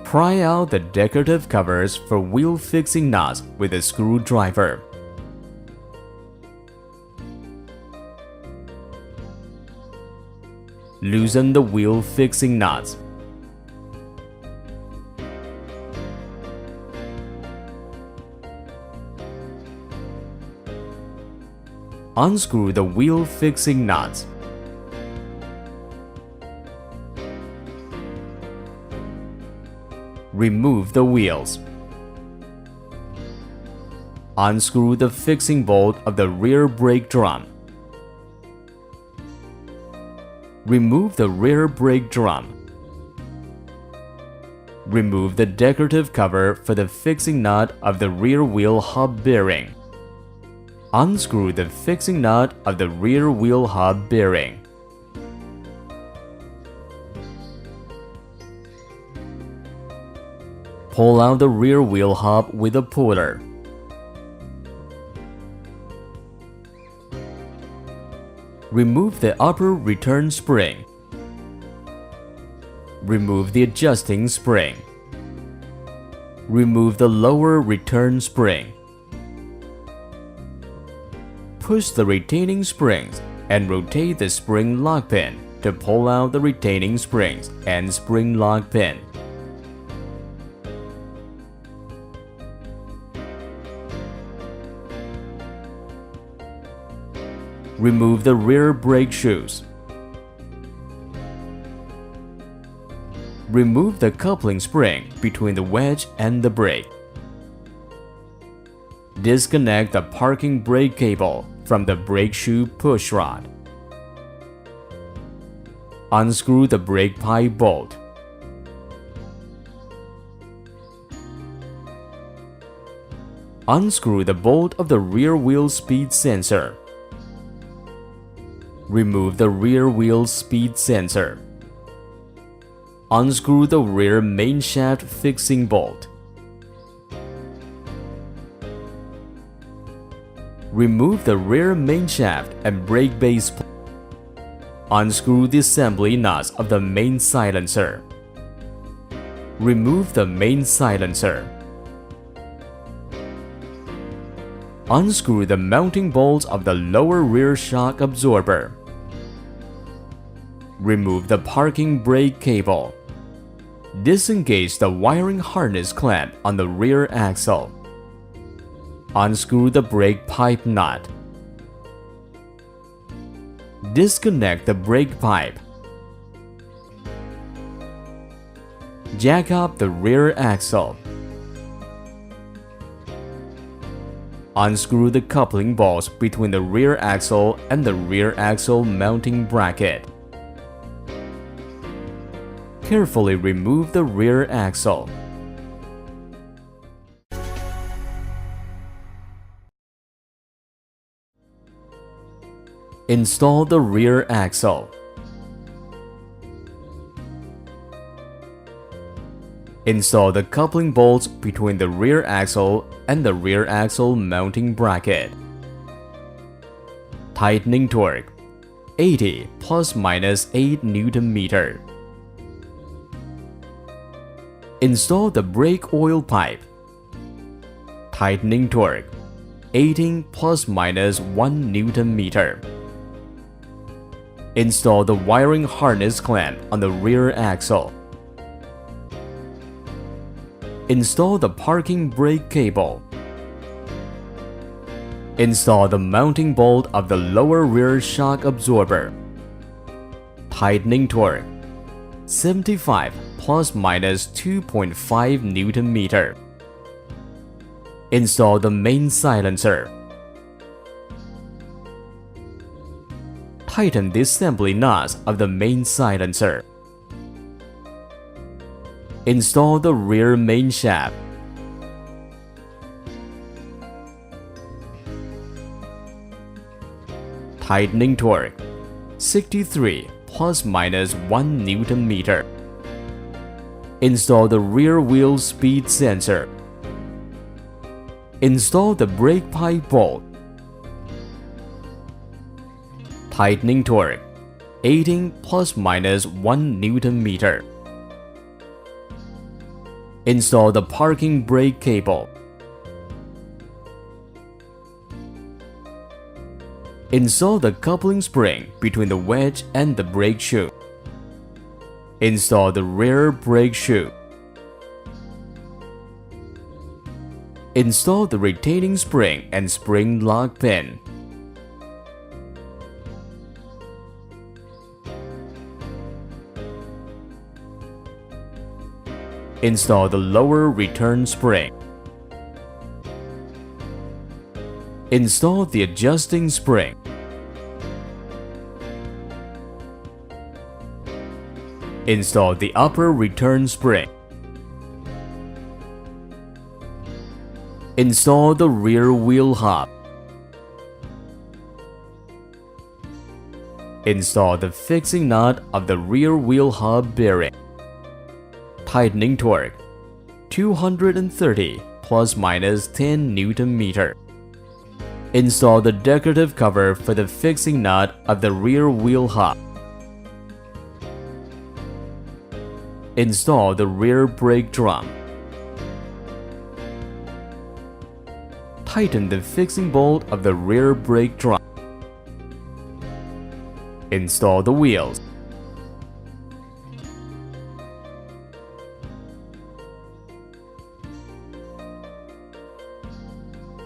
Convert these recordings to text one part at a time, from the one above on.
Pry out the decorative covers for wheel fixing nuts with a screwdriver. Loosen the wheel fixing nuts. Unscrew the wheel fixing nuts. Remove the wheels. Unscrew the fixing bolt of the rear brake drum. Remove the rear brake drum. Remove the decorative cover for the fixing nut of the rear wheel hub bearing. Unscrew the fixing nut of the rear wheel hub bearing. Pull out the rear wheel hub with a puller. Remove the upper return spring. Remove the adjusting spring. Remove the lower return spring. Push the retaining springs and rotate the spring lock pin to pull out the retaining springs and spring lock pin. Remove the rear brake shoes. Remove the coupling spring between the wedge and the brake. Disconnect the parking brake cable from the brake shoe push rod. Unscrew the brake pipe bolt. Unscrew the bolt of the rear wheel speed sensor. Remove the rear wheel speed sensor. Unscrew the rear main shaft fixing bolt. Remove the rear main shaft and brake base. Unscrew the assembly nuts of the main silencer. Remove the main silencer. Unscrew the mounting bolts of the lower rear shock absorber. Remove the parking brake cable. Disengage the wiring harness clamp on the rear axle. Unscrew the brake pipe nut. Disconnect the brake pipe. Jack up the rear axle. Unscrew the coupling bolts between the rear axle and the rear axle mounting bracket. Carefully remove the rear axle. Install the rear axle. Install the coupling bolts between the rear axle and the rear axle mounting bracket. Tightening torque 80 ± 8 Nm. Install the brake oil pipe. Tightening torque 18 ± 1 Nm. Install the wiring harness clamp on the rear axle. Install the parking brake cable. Install the mounting bolt of the lower rear shock absorber. Tightening torque 75 ± 2.5 Nm. Install the main silencer. Tighten the assembly nuts of the main silencer. Install the rear main shaft. Tightening torque 63 ± 1 Nm. Install the rear wheel speed sensor. Install the brake pipe bolt. Tightening torque 18 ± 1 Nm. Install the parking brake cable. Install the coupling spring between the wedge and the brake shoe. Install the rear brake shoe. Install the retaining spring and spring lock pin. Install the lower return spring. Install the adjusting spring. Install the upper return spring. Install the rear wheel hub. Install the fixing nut of the rear wheel hub bearing. Tightening torque 230 plus minus 10 Newton meter. Install the decorative cover for the fixing nut of the rear wheel hub. Install the rear brake drum. Tighten the fixing bolt of the rear brake drum. Install the wheels.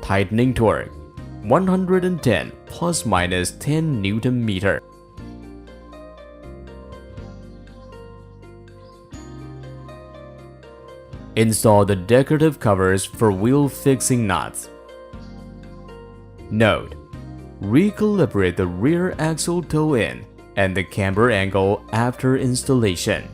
Tightening torque 110 plus minus 10 Newton meter. Install the decorative covers for wheel fixing nuts. Note: recalibrate the rear axle toe-in and the camber angle after installation.